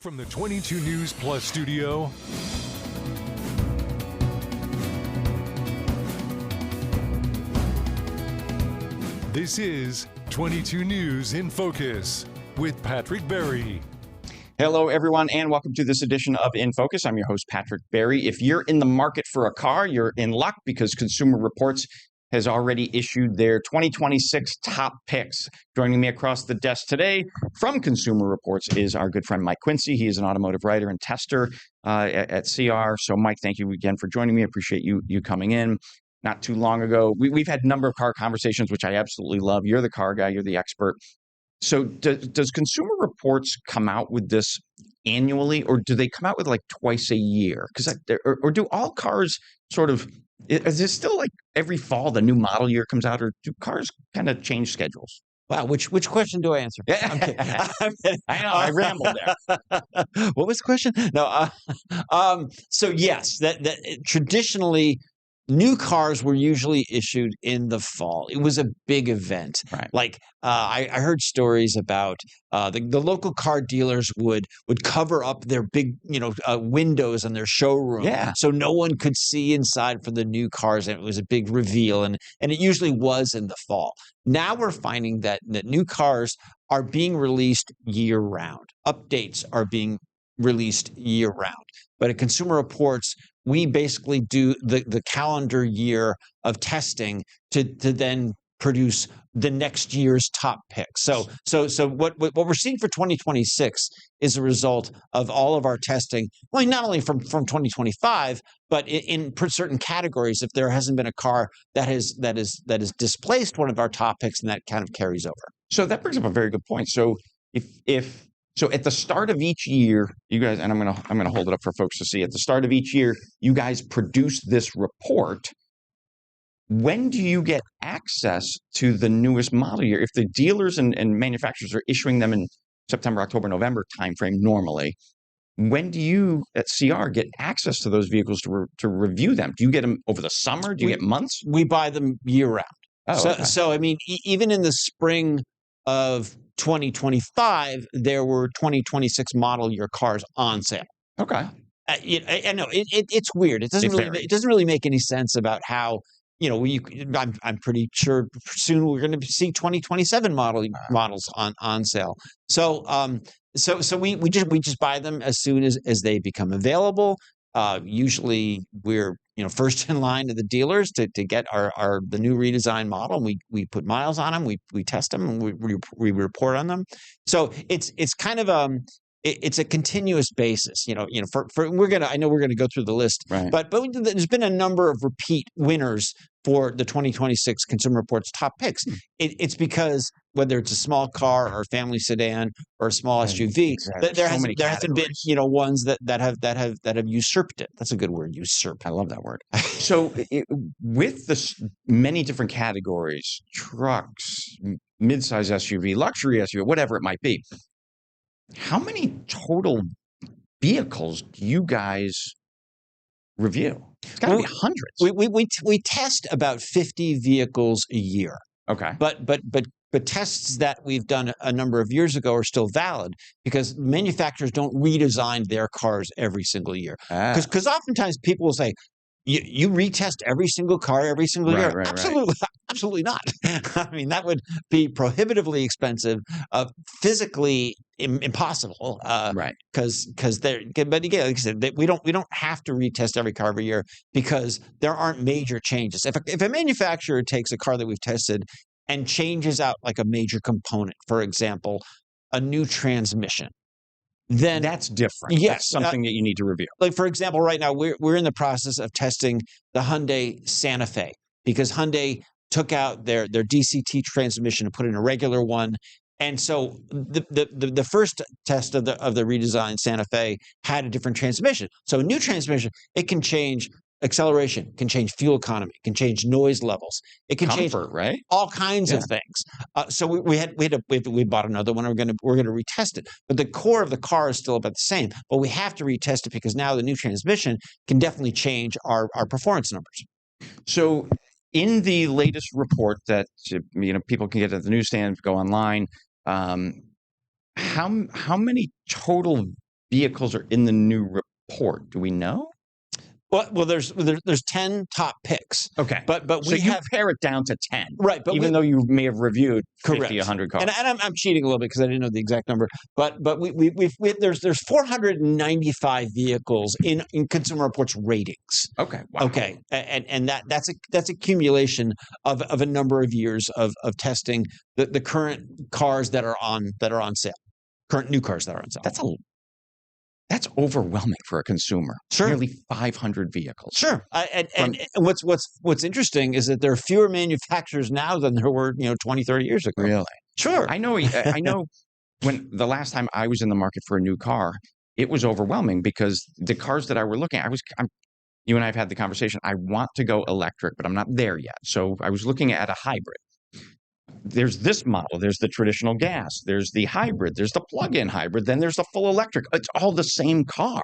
From the 22 News Plus studio, this is 22 News in Focus with Patrick Berry. Hello, everyone, and welcome to this edition of In Focus. I'm your host, Patrick Berry. If you're in the market for a car, you're in luck because Consumer Reports has already issued their 2026 top picks. Joining me across the desk today from Consumer Reports is our good friend Mike Quincy. He is an automotive writer and tester at CR. So, Mike, thank you again for joining me. I appreciate you coming in. Not too long ago, we've had a number of car conversations, which I absolutely love. You're the car guy. You're the expert. So does Consumer Reports come out with this annually, or do they come out with like twice a year? Because or do all cars sort of, is it still like every fall the new model year comes out, or do cars kind of change schedules? Wow, which question do I answer? I'm kidding. I know, I rambled there. What was the question? No, so yes, that traditionally new cars were usually issued in the fall. It was a big event. Right. Like I heard stories about the local car dealers would cover up their big windows in their showroom, so no one could see inside for the new cars, and it was a big reveal. And it usually was in the fall. Now we're finding that new cars are being released year round. Updates are being released year round. But at Consumer Reports, we basically do the calendar year of testing to then produce the next year's top picks. So what we're seeing for 2026 is a result of all of our testing. Well, not only from 2025, but in certain categories. If there hasn't been a car that has displaced one of our top picks, and that kind of carries over. So that brings up a very good point. So So at the start of each year, you guys, and I'm gonna hold it up for folks to see. At the start of each year, you guys produce this report. When do you get access to the newest model year? If the dealers and manufacturers are issuing them in September, October, November timeframe normally, when do you at CR get access to those vehicles to review them? Do you get them over the summer? Do you get months? We buy them year round. Oh, okay. So I mean, even in the spring of 2025, there were 2026 model year cars on sale. Okay. I know it's weird. It doesn't really make any sense about how, I'm pretty sure soon we're going to see 2027 models on sale. So we just buy them as soon as they become available. Usually we're first in line to the dealers to get the new redesigned model. We put miles on them, we test them, and we report on them. So it's kind of it's a continuous basis. I know we're gonna go through the list, right. but there's been a number of repeat winners for the 2026 Consumer Reports top picks. It's because whether it's a small car or a family sedan or a small SUV, there hasn't been ones that have usurped it. That's a good word, usurp. I love that word. So with the many different categories, trucks, midsize SUV, luxury SUV, whatever it might be, how many total vehicles do you guys review? It's got to be hundreds. We test about 50 vehicles a year. Okay. But tests that we've done a number of years ago are still valid because manufacturers don't redesign their cars every single year. Because oftentimes people will say, you retest every single car every single year. Right, absolutely not. I mean, that would be prohibitively expensive, physically impossible. Right. But again, like I said, we don't have to retest every car every year because there aren't major changes. If a manufacturer takes a car that we've tested and changes out like a major component, for example, a new transmission, then that's different. Yes, that's something that you need to review. Like, for example, right now we're in the process of testing the Hyundai Santa Fe because Hyundai took out their DCT transmission and put in a regular one. And so the first test of the redesigned Santa Fe had a different transmission. So a new transmission, it can change acceleration, can change fuel economy, can change noise levels. It can change right? all kinds of things. So we bought another one. We're going to retest it. But the core of the car is still about the same. But we have to retest it because now the new transmission can definitely change our performance numbers. So in the latest report that people can get at the newsstand, go online, how many total vehicles are in the new report? Do we know? Well, there's 10 top picks. Okay. But so you pare it down to 10. Right. But even though you may have reviewed 50, correct. 100 cars. And I'm cheating a little bit because I didn't know the exact number. But there's 495 vehicles in Consumer Reports ratings. Okay. Wow. Okay. And that's accumulation of a number of years of testing the current cars that are on sale. Current new cars that are on sale. That's overwhelming for a consumer. Sure. Nearly 500 vehicles. Sure. And what's interesting is that there are fewer manufacturers now than there were, 20, 30 years ago. Really? Sure. I know when the last time I was in the market for a new car, it was overwhelming because the cars that I were looking at, you and I have had the conversation. I want to go electric, but I'm not there yet. So I was looking at a hybrid. There's this model, there's the traditional gas, there's the hybrid, there's the plug-in hybrid, then there's the full electric. It's all the same car.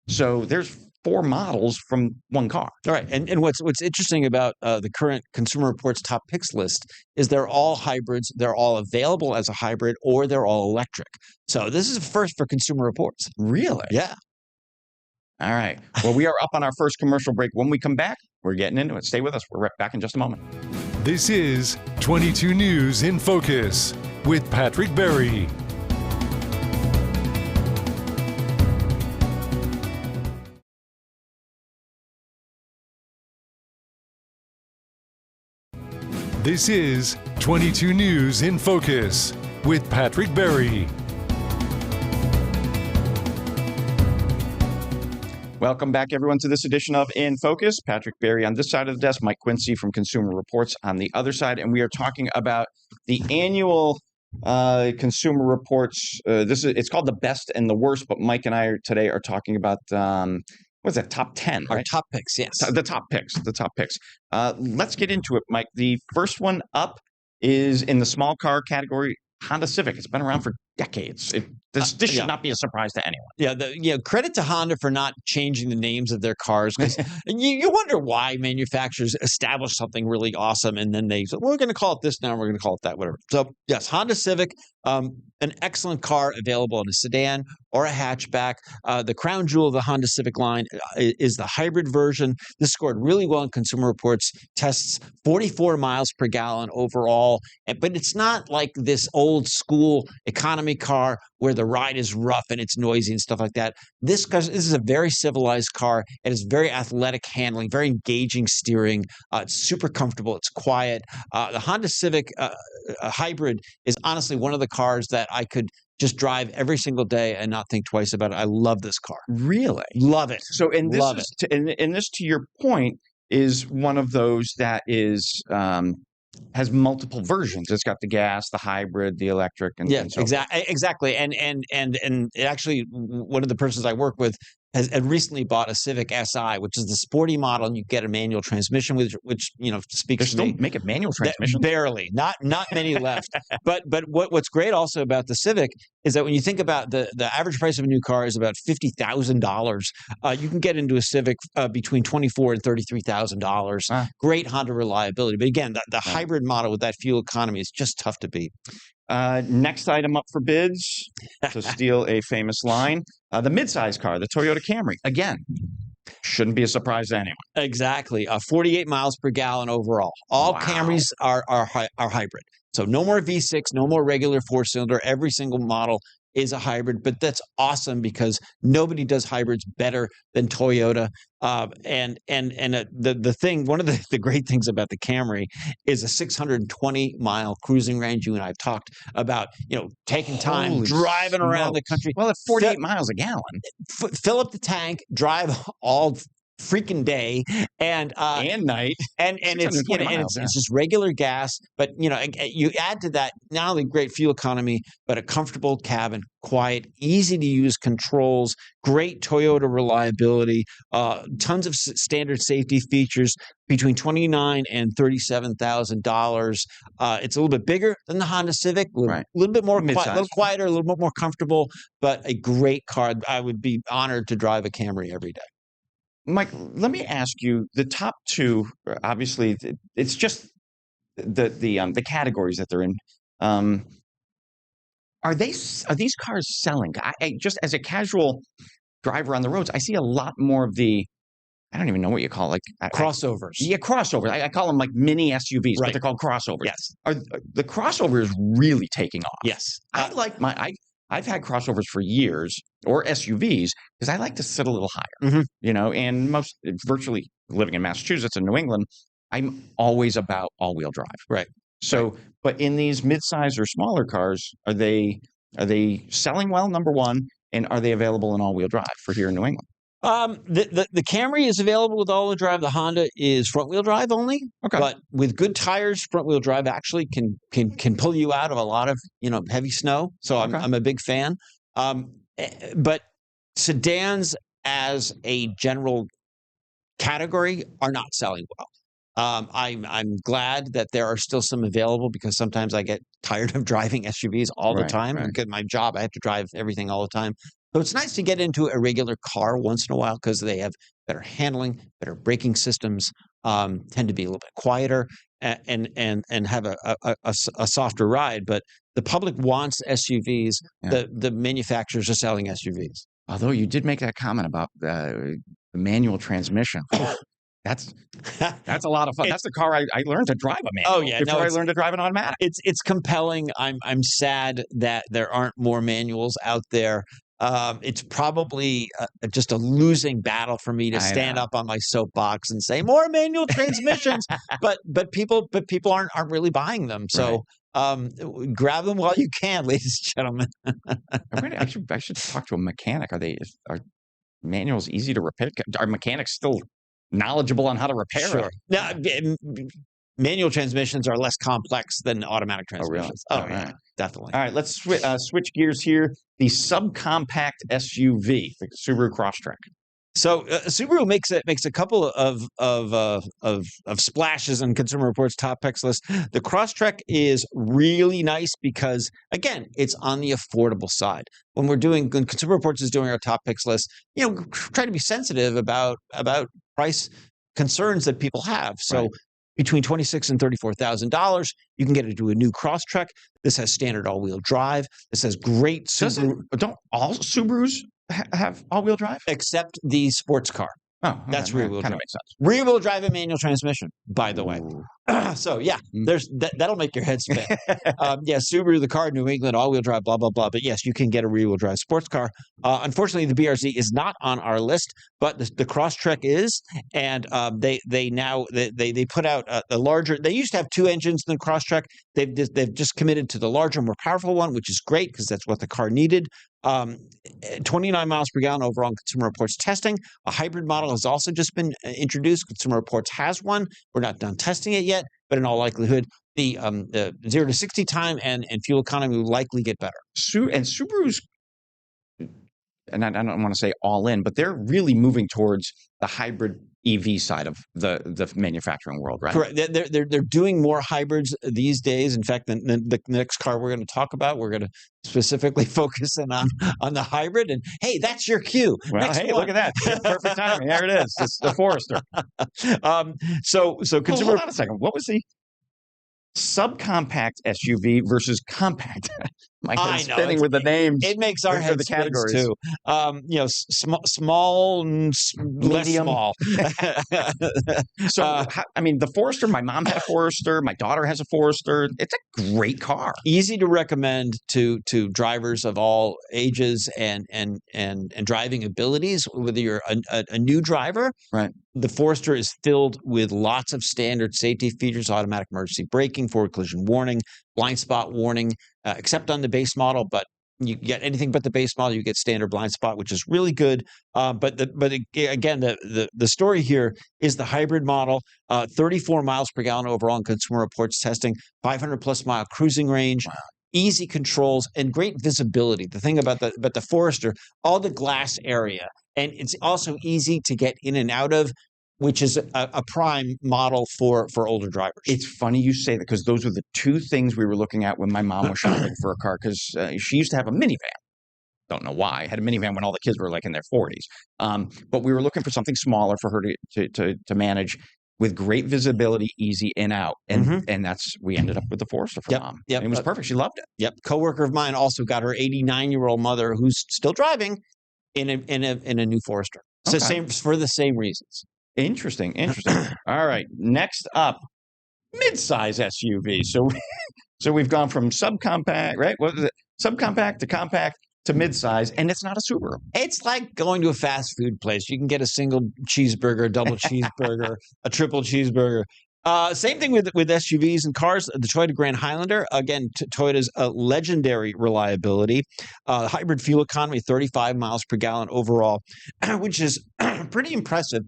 So there's 4 models from one car. All right. And what's interesting about the current Consumer Reports top picks list is they're all hybrids. They're all available as a hybrid or they're all electric. So this is a first for Consumer Reports. Really? Yeah. All right. Well, we are up on our first commercial break. When we come back, we're getting into it. Stay with us. We're right back in just a moment. This is 22 News in Focus with Patrick Berry. This is 22 News in Focus with Patrick Berry. Welcome back, everyone, to this edition of In Focus. Patrick Berry on this side of the desk, Mike Quincy from Consumer Reports on the other side, and we are talking about the annual Consumer Reports. It's called the best and the worst, but Mike and I today are talking about what's that? Top 10, right? Our top picks, yes. The top picks. Let's get into it, Mike. The first one up is in the small car category. Honda Civic. It's been around for decades. This should not be a surprise to anyone. Yeah, credit to Honda for not changing the names of their cars because you wonder why manufacturers establish something really awesome and then they say, well, we're going to call it this now, we're going to call it that, whatever. So yes, Honda Civic, an excellent car available in a sedan or a hatchback. The crown jewel of the Honda Civic line is the hybrid version. This scored really well in Consumer Reports tests, 44 miles per gallon overall. But it's not like this old school economy car where the ride is rough and it's noisy and stuff like that. This is a very civilized car. It has very athletic handling, very engaging steering. It's super comfortable. It's quiet. The Honda Civic hybrid is honestly one of the cars that I could just drive every single day and not think twice about it. I love this car. Really? Love it. So, and this to your point is one of those that is has multiple versions. It's got the gas, the hybrid, the electric, and so exactly. And actually, one of the persons I work with had recently bought a Civic Si, which is the sporty model, and you get a manual transmission, which speaks to me. Make a manual transmission? Barely, not many left. But what's great also about the Civic is that when you think about the average price of a new car is about $50,000, you can get into a Civic between $24,000 and $33,000. Great Honda reliability, but again, the hybrid model with that fuel economy is just tough to beat. Next item up for bids, to steal a famous line, the midsize car, the Toyota Camry. Again, shouldn't be a surprise to anyone. Exactly. 48 miles per gallon overall. All Camrys are hybrid. So no more V6, no more regular 4-cylinder. Every single model is a hybrid, but that's awesome because nobody does hybrids better than Toyota. And the thing, one of the great things about the Camry is a 620-mile cruising range. You and I have talked about, taking time, driving around the country. Well, at 48 miles a gallon. Fill up the tank, drive all freaking day and night and it's just regular gas, but you add to that not only great fuel economy but a comfortable cabin, quiet, easy to use controls, great Toyota reliability, tons of standard safety features, between $29,000 and $37,000. It's a little bit bigger than the Honda Civic, a little bit more a little quieter, a little bit more comfortable, but a great car. I would be honored to drive a Camry every day. Mike, let me ask you, the top two, obviously, it's just the categories that they're in. are these cars selling? I just as a casual driver on the roads, I see a lot more of the, I don't even know what you call it, like Crossovers. Yeah, crossovers. I call them like mini SUVs, but Right. they're called crossovers. Yes. Are the crossover is really taking off. Yes. I've had crossovers for years, or SUVs, because I like to sit a little higher. And virtually living in Massachusetts and New England, I'm always about all-wheel drive. Right. So, but in these midsize or smaller cars, are they selling well? Number one, and are they available in all-wheel drive for here in New England? The Camry is available with all-wheel drive. The Honda is front-wheel drive only. Okay. But with good tires, front-wheel drive actually can pull you out of a lot of heavy snow. So I'm a big fan. But sedans as a general category are not selling well. I'm glad that there are still some available because sometimes I get tired of driving SUVs all the time because my job, I have to drive everything all the time. So it's nice to get into a regular car once in a while because they have better handling, better braking systems, tend to be a little bit quieter and have a softer ride. But the public wants SUVs. Yeah. The manufacturers are selling SUVs. Although you did make that comment about the manual transmission. That's a lot of fun. That's the car I learned to drive a manual. Oh yeah, before I learned to drive an automatic. It's compelling. I'm sad that there aren't more manuals out there. It's probably just a losing battle for me to stand up on my soapbox and say more manual transmissions, but people aren't really buying them. So grab them while you can, ladies and gentlemen. I should talk to a mechanic. Are manuals easy to repair? Are mechanics still knowledgeable on how to repair it? Now, manual transmissions are less complex than automatic transmissions. Oh, really? Yeah, definitely. All right, let's switch gears here. The subcompact SUV, the Subaru Crosstrek. So Subaru makes a couple of splashes on Consumer Reports top picks list. The Crosstrek is really nice because again, it's on the affordable side. When Consumer Reports is doing our top picks list, try to be sensitive about price concerns that people have. So between $26,000 and $34,000, you can get into a new Crosstrek. This has standard all-wheel drive. This has great Subaru. Don't all Subarus have all-wheel drive? Except the sports car. Oh, okay. That's rear-wheel drive. Kind of makes sense. Rear-wheel drive and manual transmission, by the way. So yeah, there's that'll make your head spin. Subaru, the car, New England, all-wheel drive, blah, blah, blah. But yes, you can get a rear-wheel drive sports car. Unfortunately, the BRZ is not on our list, but the Crosstrek is. And they put out a larger. They used to have two engines in the Crosstrek. They've just committed to the larger, more powerful one, which is great because that's what the car needed. 29 miles per gallon overall in Consumer Reports testing. A hybrid model has also just been introduced. Consumer Reports has one. We're not done testing it yet, but in all likelihood, the 0 to 60 time and fuel economy will likely get better. And Subaru's, and I don't want to say all in, but they're really moving towards the hybrid EV side of the manufacturing world, right? Correct. They're doing more hybrids these days. In fact, the next car we're going to talk about, we're going to specifically focus in on the hybrid. And hey, that's your cue. Well, look at that. Perfect timing. There it is. It's the Forester. So consumer. Hold on a second. What was the subcompact SUV versus compact? My head's spinning with the names. It makes our head the categories too. Small, less small. So, the Forester. My mom had a Forester. My daughter has a Forester. It's a great car. Easy to recommend to drivers of all ages and driving abilities. Whether you're a new driver, right? The Forester is filled with lots of standard safety features: automatic emergency braking, forward collision warning, blind spot warning, except on the base model. But you get anything but the base model, you get standard blind spot, which is really good. But again, the story here is the hybrid model, 34 miles per gallon overall in Consumer Reports testing, 500 plus mile cruising range. Wow. Easy controls and great visibility. The thing about the Forester, all the glass area, and it's also easy to get in and out of, which is a prime model for older drivers. It's funny you say that because those were the two things we were looking at when my mom was shopping for a car because she used to have a minivan. Don't know why. I had a minivan when all the kids were like in their 40s. But we were looking for something smaller for her to manage. with great visibility, easy in out, and we ended up with the Forester for mom. Yep, and it was perfect. She loved it. Yep, coworker of mine also got her 89-year-old mother, who's still driving, in a new Forester. So for the same reasons. Interesting. All right, next up, midsize SUV. So we've gone from subcompact, right? What was it? Subcompact to compact to midsize, and it's not a Subaru. It's like going to a fast food place. You can get a single cheeseburger, a double cheeseburger, a triple cheeseburger. Same thing with SUVs and cars. The Toyota Grand Highlander, again, Toyota's legendary reliability. Hybrid fuel economy, 35 miles per gallon overall, which is pretty impressive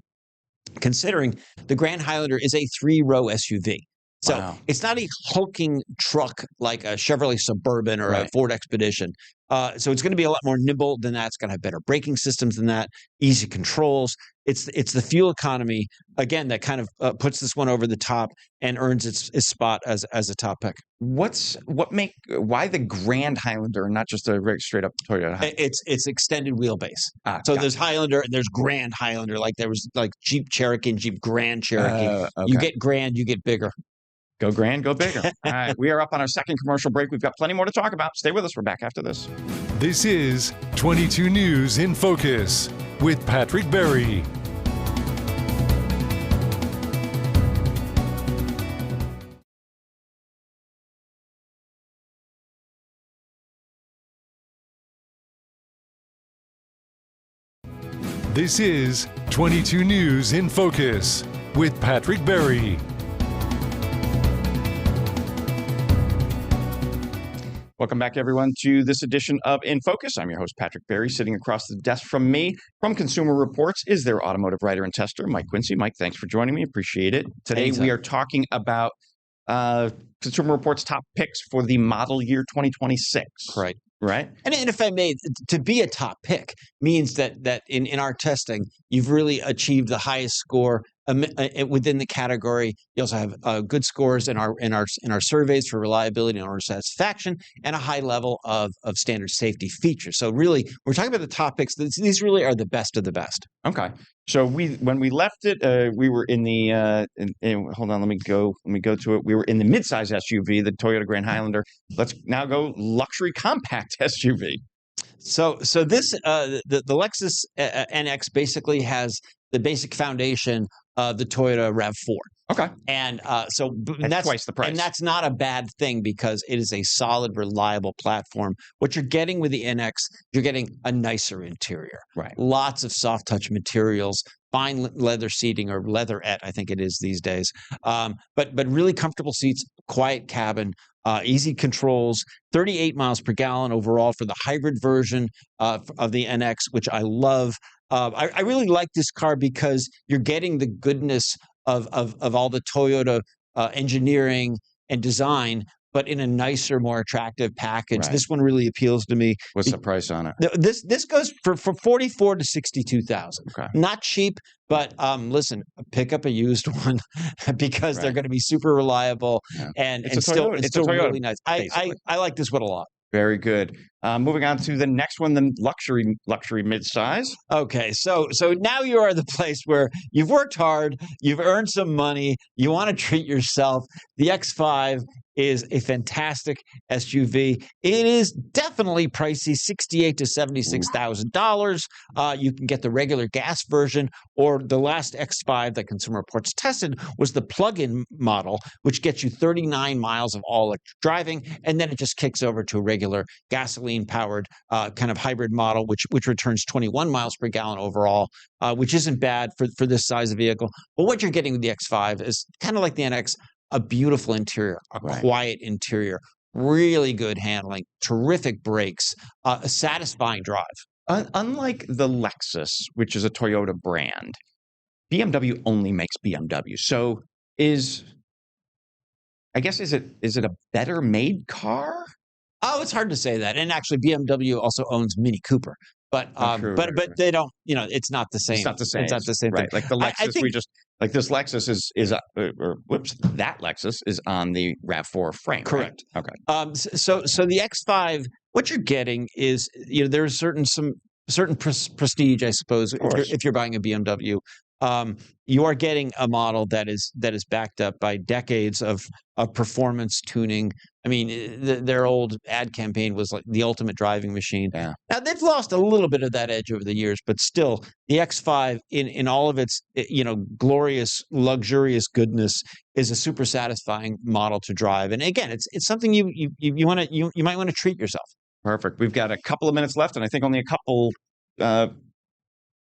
considering the Grand Highlander is a 3-row SUV. So it's not a hulking truck like a Chevrolet Suburban or a Ford Expedition. So it's going to be a lot more nimble than that. It's going to have better braking systems than that, easy controls. It's the fuel economy, again, that kind of puts this one over the top and earns its spot as a top pick. Why the Grand Highlander and not just a straight up Toyota Highlander? It's extended wheelbase. So there's Highlander and there's Grand Highlander. Like there was like Jeep Cherokee and Jeep Grand Cherokee. You get Grand, you get bigger. Go grand, go bigger. All right, we are up on our second commercial break. We've got plenty more to talk about. Stay with us. We're back after this. This is 22 News in Focus with Patrick Berry. This is 22 News in Focus with Patrick Berry. Welcome back, everyone, to this edition of In Focus. I'm your host, Patrick Berry. Sitting across the desk from me, from Consumer Reports, is their automotive writer and tester, Mike Quincy. Mike, thanks for joining me. Appreciate it. Today, we are talking about Consumer Reports' top picks for the model year 2026. Right. And if I may, to be a top pick means that in our testing, you've really achieved the highest score within the category. You also have good scores in our surveys for reliability and owner satisfaction, and a high level of standard safety features. So really, we're talking about the top picks. These really are the best of the best. Okay. So when we left it, we were in the hold on, let me go to it. We were in the midsize SUV, the Toyota Grand Highlander. Let's now go luxury compact SUV. So this the Lexus NX basically has the basic foundation of the Toyota RAV4. Okay. And that's twice the price. And that's not a bad thing because it is a solid, reliable platform. What you're getting with the NX, you're getting a nicer interior. Right. Lots of soft touch materials, fine leather seating, or leatherette, I think it is these days. But really comfortable seats, quiet cabin, easy controls, 38 miles per gallon overall for the hybrid version of the NX, which I love. I really like this car because you're getting the goodness of all the Toyota engineering and design, but in a nicer, more attractive package. Right. This one really appeals to me. What's the price on it? This goes for $44,000 to $62,000. Okay. Not cheap, but listen, pick up a used one because they're going to be super reliable and still really nice. I like this one a lot. Very good. Moving on to the next one, the luxury midsize. Okay, so now you are the place where you've worked hard, you've earned some money, you want to treat yourself. The X5 is a fantastic SUV. It is definitely pricey, $68,000 to $76,000. You can get the regular gas version, or the last X5 that Consumer Reports tested was the plug-in model, which gets you 39 miles of all-electric driving, and then it just kicks over to a regular gasoline-powered kind of hybrid model, which returns 21 miles per gallon overall, which isn't bad for this size of vehicle. But what you're getting with the X5 is kind of like the NX, a beautiful interior, a quiet interior, really good handling, terrific brakes, a satisfying drive. Unlike the Lexus, which is a Toyota brand, BMW only makes BMW. So is it a better made car? Oh, it's hard to say that. And actually, BMW also owns Mini Cooper. But they don't. It's not the same. It's not the same. It's not the same right. thing. Like the Lexus, this Lexus that Lexus is on the RAV4 frame. Correct. Right? Okay. So the X5, what you're getting is there's certain prestige, I suppose, if you're buying a BMW. you are getting a model that is backed up by decades of performance tuning. I mean, their old ad campaign was like the ultimate driving machine. Yeah. Now they've lost a little bit of that edge over the years, but still, the X5 in all of its glorious, luxurious goodness is a super satisfying model to drive. And again, it's something you might want to treat yourself. Perfect. We've got a couple of minutes left, and I think only a couple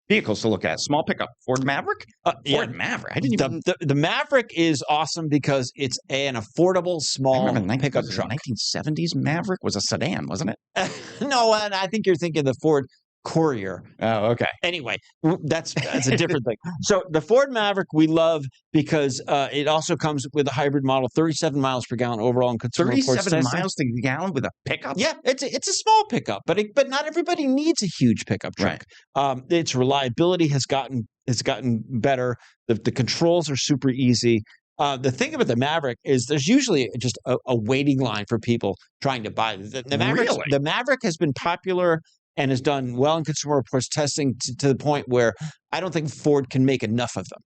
vehicles to look at. Small pickup, Ford Maverick. Ford Maverick. I didn't even. The Maverick is awesome because it's an affordable small pickup truck. 1970s Maverick was a sedan, wasn't it? No, and I think you're thinking the Ford Courier. Oh, okay. Anyway, that's a different thing. So the Ford Maverick we love because it also comes with a hybrid model, 37 miles per gallon overall in consumer reports. 37 miles to the gallon with a pickup? Yeah, it's a small pickup, but not everybody needs a huge pickup truck. Right. Its reliability has gotten better. The controls are super easy. The thing about the Maverick is there's usually just a waiting line for people trying to buy the Maverick. Really? The Maverick has been popular and has done well in consumer reports testing to the point where I don't think Ford can make enough of them.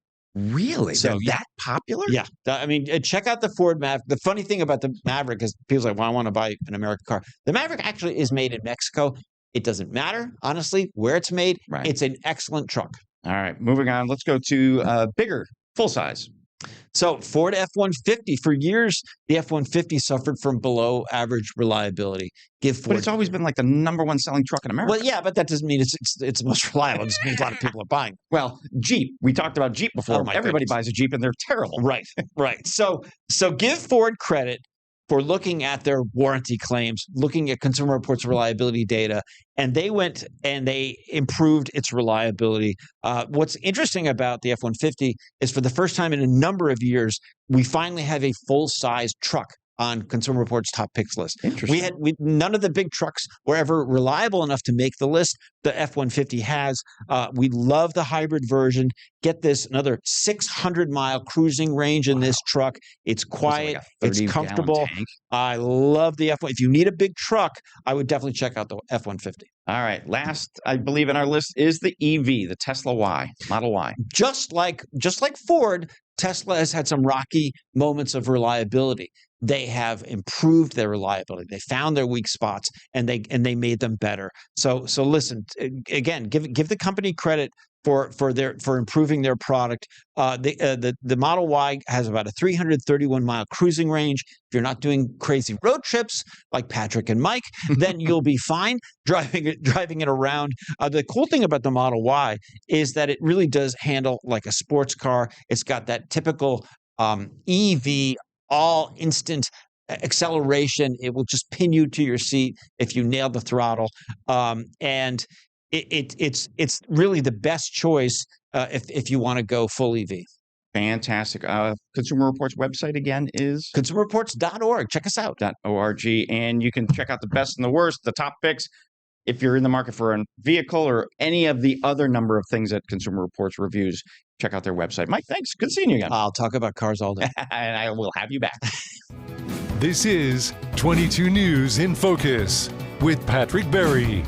Really? So they're that popular? Yeah. I mean, check out the Ford Maverick. The funny thing about the Maverick is people's like, well, I want to buy an American car. The Maverick actually is made in Mexico. It doesn't matter, honestly, where it's made. Right. It's an excellent truck. All right. Moving on. Let's go to bigger, full size. So Ford F-150, for years, the F-150 suffered from below average reliability. But it's always been like the number one selling truck in America. Well, yeah, but that doesn't mean it's the most reliable. It just means a lot of people are buying. Well, Jeep. We talked about Jeep before. Everybody buys a Jeep and they're terrible. Right. So give Ford credit for looking at their warranty claims, looking at Consumer Reports reliability data, and they went and they improved its reliability. What's interesting about the F-150 is for the first time in a number of years, we finally have a full-size truck on Consumer Reports top picks list. Interesting. None of the big trucks were ever reliable enough to make the list. The F-150 has. We love the hybrid version. Get this, another 600-mile cruising range in this truck. It's quiet. It's comfortable. I love the F-150. If you need a big truck, I would definitely check out the F-150. All right. Last, I believe, in our list is the EV, the Tesla Y, Model Y. Just like Ford, Tesla has had some rocky moments of reliability. They have improved their reliability. They found their weak spots and they made them better. So listen, again, give the company credit for improving their product. The Model Y has about a 331-mile cruising range. If you're not doing crazy road trips like Patrick and Mike, then you'll be fine driving it around. The cool thing about the Model Y is that it really does handle like a sports car. It's got that typical EV all instant acceleration. It will just pin you to your seat if you nail the throttle. And it's really the best choice if you want to go full EV. Fantastic. Consumer Reports website again is? consumerreports.org. Check us out. .org. And you can check out the best and the worst, the top picks. If you're in the market for a vehicle or any of the other number of things that Consumer Reports reviews, check out their website. Mike, thanks. Good seeing you again. I'll talk about cars all day. And I will have you back. This is 22 News in Focus with Patrick Berry.